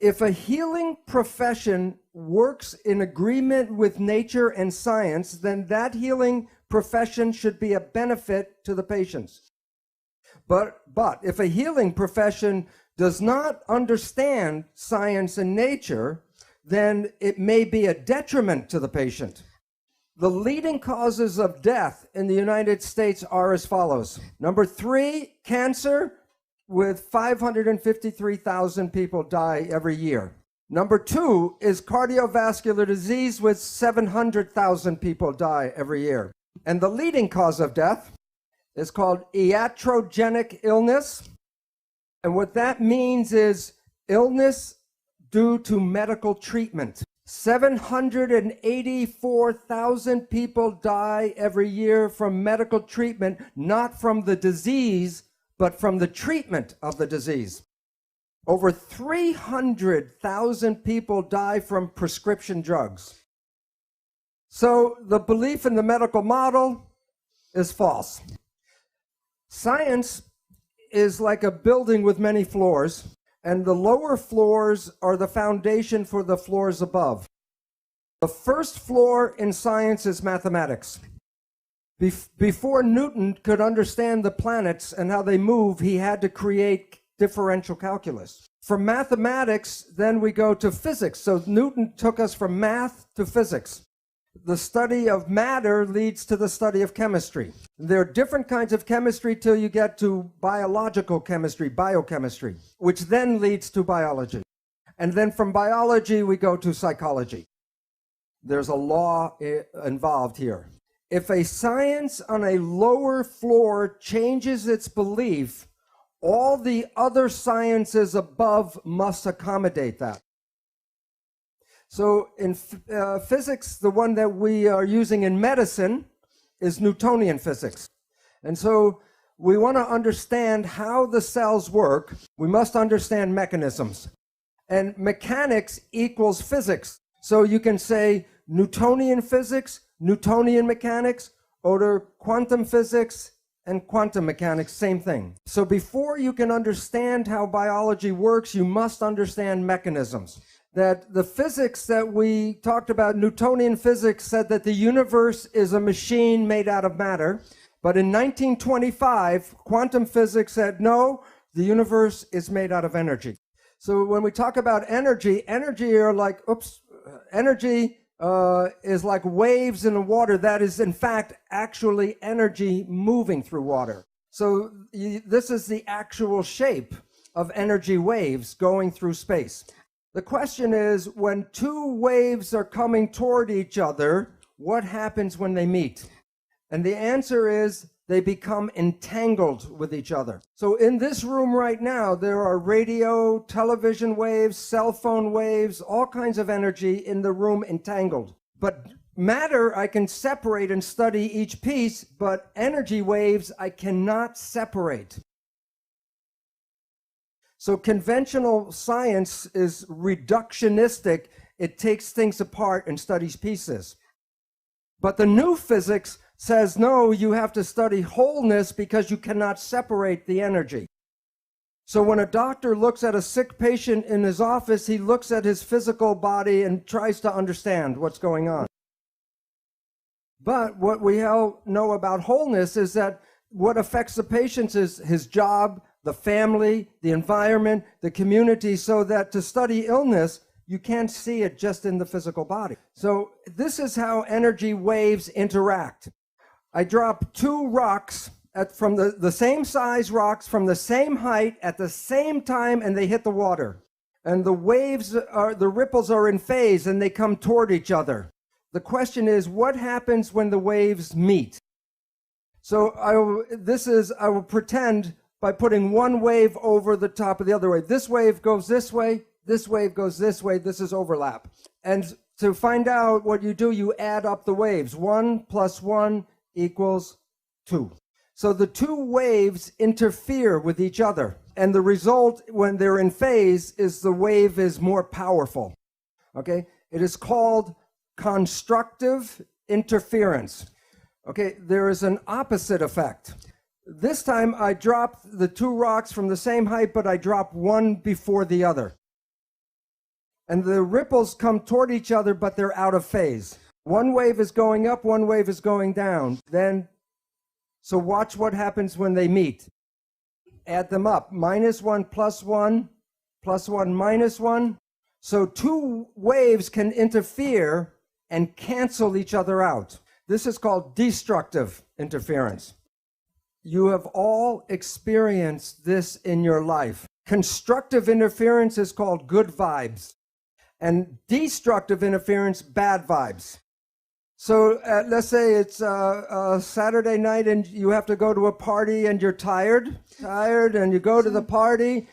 If a healing profession works in agreement with nature and science, then that healing profession should be a benefit to the patients. But if a healing profession does not understand science and nature, then it may be a detriment to the patient. The leading causes of death in the United States are as follows. Number 3, cancer, with 553,000 people die every year. Number 2 is cardiovascular disease, with 700,000 people die every year. And the leading cause of death is called iatrogenic illness. And what that means is illness due to medical treatment. 784,000 people die every year from medical treatment, not from the disease, but from the treatment of the disease. Over 300,000 people die from prescription drugs. So the belief in the medical model is false. Science is like a building with many floors, and the lower floors are the foundation for the floors above. The first floor in science is mathematics. Before Newton could understand the planets and how they move, he had to create differential calculus. From mathematics, then we go to physics. So Newton took us from math to physics. The study of matter leads to the study of chemistry. There are different kinds of chemistry till you get to biological chemistry, biochemistry, which then leads to biology. And then from biology, we go to psychology. There's a law involved here. If a science on a lower floor changes its belief, all the other sciences above must accommodate that. So in physics, the one that we are using in medicine is Newtonian physics. And so we want to understand how the cells work. We must understand mechanisms. And mechanics equals physics. So you can say Newtonian physics, Newtonian mechanics, or quantum physics and quantum mechanics, same thing. So before you can understand how biology works, you must understand mechanisms. That the physics that we talked about, Newtonian physics, said that the universe is a machine made out of matter. But in 1925, quantum physics said, no, the universe is made out of energy. So when we talk about energy, energy is like waves in the water. That is, in fact, actually energy moving through water. So this is the actual shape of energy waves going through space. The question is, when two waves are coming toward each other, what happens when they meet? And the answer is they become entangled with each other. So in this room right now, there are radio, television waves, cell phone waves, all kinds of energy in the room entangled. But matter, I can separate and study each piece, but energy waves, I cannot separate. So conventional science is reductionistic. It takes things apart and studies pieces. But the new physics says, no, you have to study wholeness because you cannot separate the energy. So when a doctor looks at a sick patient in his office, he looks at his physical body and tries to understand what's going on. But what we all know about wholeness is that what affects the patient is his job, the family, the environment, the community, so that to study illness, you can't see it just in the physical body. So this is how energy waves interact. I drop two rocks from the same size rocks from the same height at the same time, and they hit the water. And the ripples are in phase, and they come toward each other. The question is, what happens when the waves meet? So I will pretend by putting one wave over the top of the other wave. This wave goes this way, this wave goes this way, this is overlap. And to find out what you do, you add up the waves. 1 + 1 equals 2. So the two waves interfere with each other. And the result, when they're in phase, is the wave is more powerful. Okay? It is called constructive interference. Okay? There is an opposite effect. This time I drop the two rocks from the same height, but I drop one before the other. And the ripples come toward each other, but they're out of phase. One wave is going up, one wave is going down. So watch what happens when they meet. Add them up. -1 plus 1 plus 1 minus 1. So two waves can interfere and cancel each other out. This is called destructive interference. You have all experienced this in your life. Constructive interference is called good vibes, and destructive interference, bad vibes. So let's say it's a Saturday night and you have to go to a party and you're tired, and you go to the party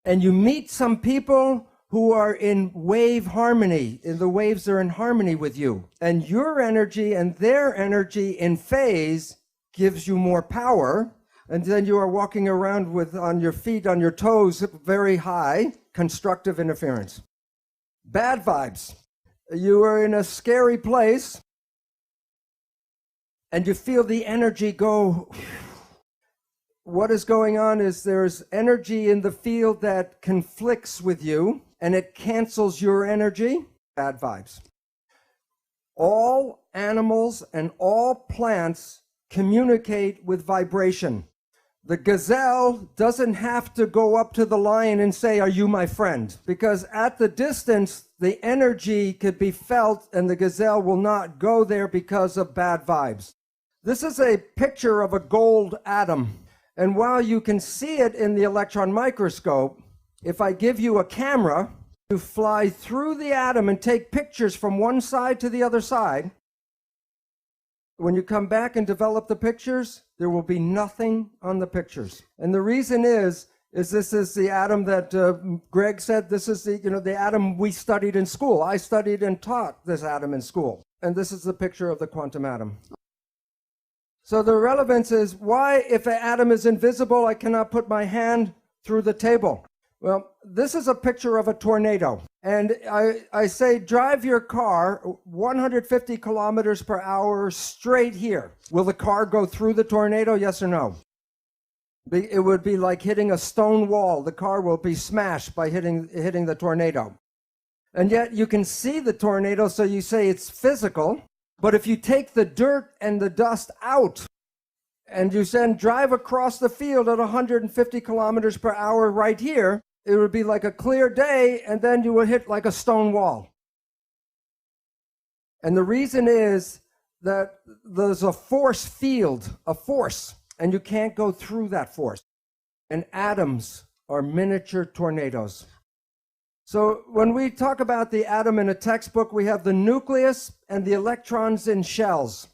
and you meet some people who are in wave harmony, and the waves are in harmony with you. And your energy and their energy in phase gives you more power. And then you are walking around on your feet, on your toes, very high, constructive interference. Bad vibes. You are in a scary place and you feel the energy go. What is going on is there's energy in the field that conflicts with you and it cancels your energy. Bad vibes. All animals and all plants communicate with vibration. The gazelle doesn't have to go up to the lion and say, "Are you my friend?" Because at the distance, the energy could be felt and the gazelle will not go there because of bad vibes. This is a picture of a gold atom. And while you can see it in the electron microscope, if I give you a camera to fly through the atom and take pictures from one side to the other side, when you come back and develop the pictures, there will be nothing on the pictures. And the reason is this is the atom that Greg said, this is the atom we studied in school. I studied and taught this atom in school. And this is the picture of the quantum atom. So the relevance is, why, if an atom is invisible, I cannot put my hand through the table? Well, this is a picture of a tornado. And I say, drive your car 150 kilometers per hour straight here. Will the car go through the tornado? Yes or no? It would be like hitting a stone wall. The car will be smashed by hitting the tornado. And yet you can see the tornado, so you say it's physical. But if you take the dirt and the dust out, and you then drive across the field at 150 kilometers per hour right here, it would be like a clear day, and then you would hit like a stone wall. And the reason is that there's a force field, and you can't go through that force. And atoms are miniature tornadoes. So when we talk about the atom in a textbook, we have the nucleus and the electrons in shells.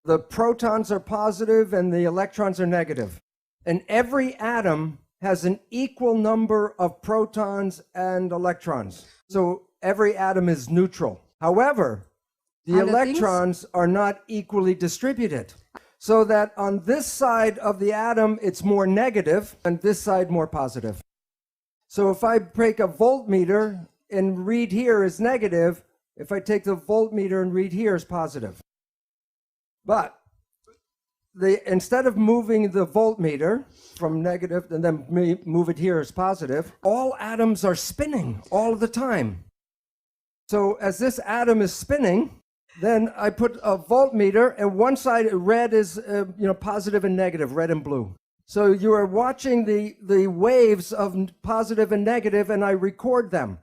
The protons are positive and the electrons are negative. And every atom has an equal number of protons and electrons. So every atom is neutral. However, the electrons are not equally distributed. So that on this side of the atom, it's more negative, and this side more positive. So if I break a voltmeter and read here is negative, if I take the voltmeter and read here is positive. But instead of moving the voltmeter from negative and then move it here as positive, all atoms are spinning all the time. So as this atom is spinning, then I put a voltmeter, and one side red is positive and negative, red and blue. So you are watching the waves of positive and negative, and I record them.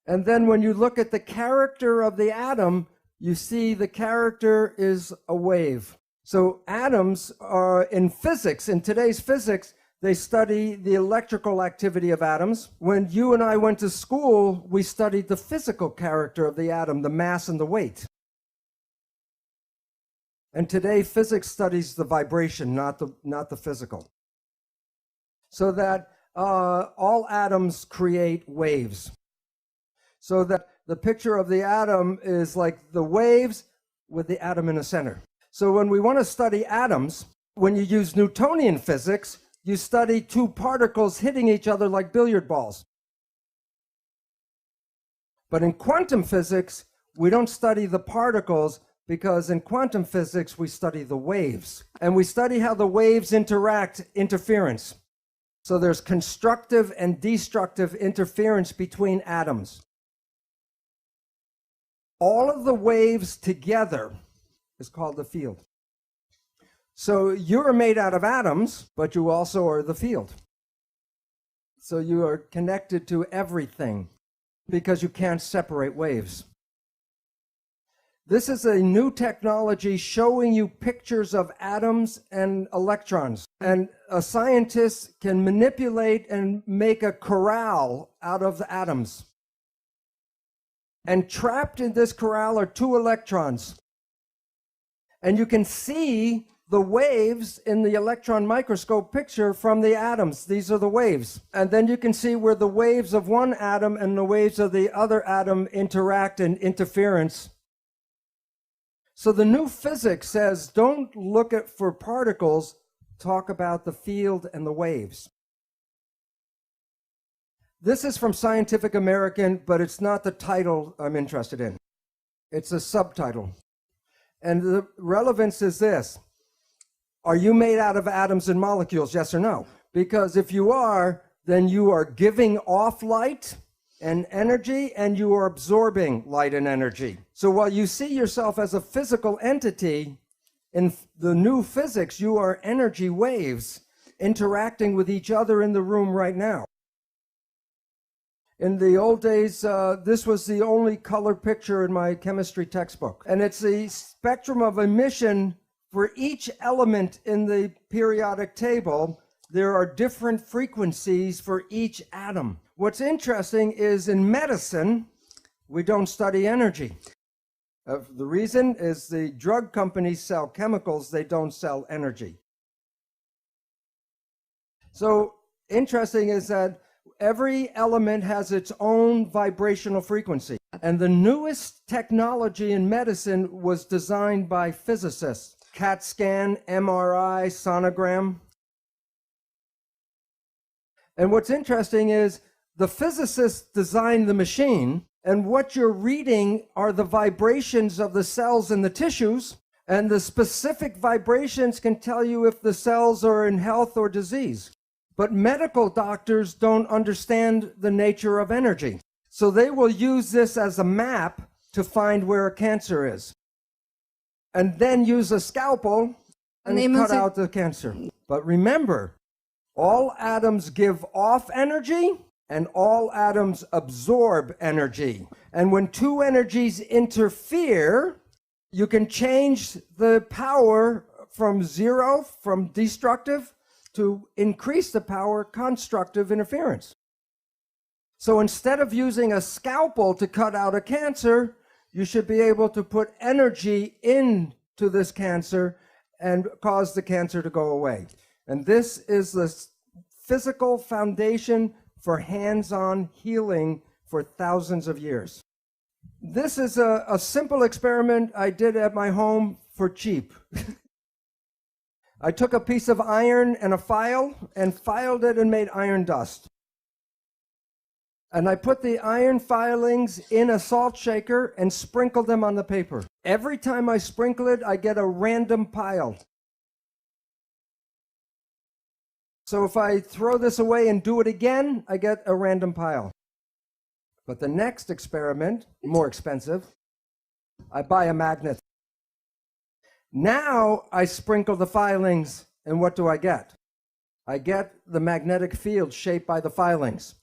And then when you look at the character of the atom, you see the character is a wave. So atoms are in physics, in today's physics, they study the electrical activity of atoms. When you and I went to school, we studied the physical character of the atom, the mass and the weight. And today, physics studies the vibration, not the physical. So that all atoms create waves. So that the picture of the atom is like the waves with the atom in the center. So when we want to study atoms, when you use Newtonian physics, you study two particles hitting each other like billiard balls. But in quantum physics, we don't study the particles, because in quantum physics, we study the waves. And we study how the waves interference. So there's constructive and destructive interference between atoms. All of the waves together is called the field. So you're made out of atoms, but you also are the field. So you are connected to everything because you can't separate waves. This is a new technology showing you pictures of atoms and electrons. And a scientist can manipulate and make a corral out of the atoms. And trapped in this corral are 2 electrons. And you can see the waves in the electron microscope picture from the atoms. These are the waves. And then you can see where the waves of one atom and the waves of the other atom interact in interference. So the new physics says, don't look for particles, talk about the field and the waves. This is from Scientific American, but it's not the title I'm interested in. It's a subtitle. And the relevance is this. Are you made out of atoms and molecules, yes or no? Because if you are, then you are giving off light and energy, and you are absorbing light and energy. So while you see yourself as a physical entity, in the new physics, you are energy waves interacting with each other in the room right now. In the old days, this was the only color picture in my chemistry textbook. And it's the spectrum of emission for each element in the periodic table. There are different frequencies for each atom. What's interesting is in medicine, we don't study energy. The reason is the drug companies sell chemicals, they don't sell energy. So interesting is that every element has its own vibrational frequency. And the newest technology in medicine was designed by physicists. CAT scan, MRI, sonogram. And what's interesting is the physicists designed the machine, and what you're reading are the vibrations of the cells in the tissues, and the specific vibrations can tell you if the cells are in health or disease. But medical doctors don't understand the nature of energy. So they will use this as a map to find where a cancer is. And then use a scalpel and cut out the cancer. But remember, all atoms give off energy and all atoms absorb energy. And when 2 energies interfere, you can change the power from 0, from destructive, to increase the power, constructive interference. So instead of using a scalpel to cut out a cancer, you should be able to put energy into this cancer and cause the cancer to go away. And this is the physical foundation for hands-on healing for thousands of years. This is a simple experiment I did at my home for cheap. I took a piece of iron and a file and filed it and made iron dust. And I put the iron filings in a salt shaker and sprinkled them on the paper. Every time I sprinkle it, I get a random pile. So if I throw this away and do it again, I get a random pile. But the next experiment, more expensive, I buy a magnet. Now I sprinkle the filings, and what do I get? I get the magnetic field shaped by the filings.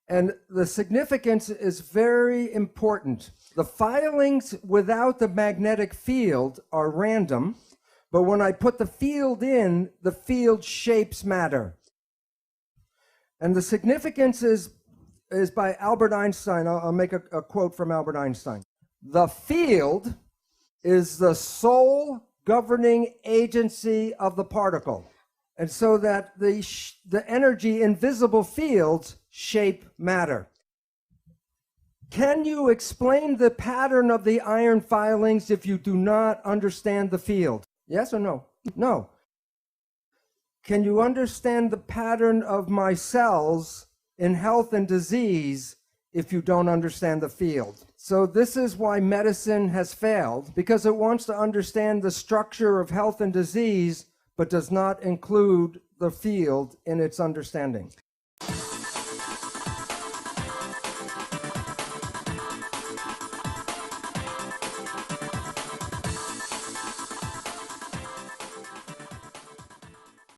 And the significance is very important. The filings without the magnetic field are random, but when I put the field in, the field shapes matter. And the significance is by Albert Einstein. I'll make a quote from Albert Einstein. The field is the sole governing agency of the particle. And so that the energy in visible fields shape matter. Can you explain the pattern of the iron filings if you do not understand the field? Yes or no? No. Can you understand the pattern of my cells in health and disease if you don't understand the field? So this is why medicine has failed, because it wants to understand the structure of health and disease, but does not include the field in its understanding.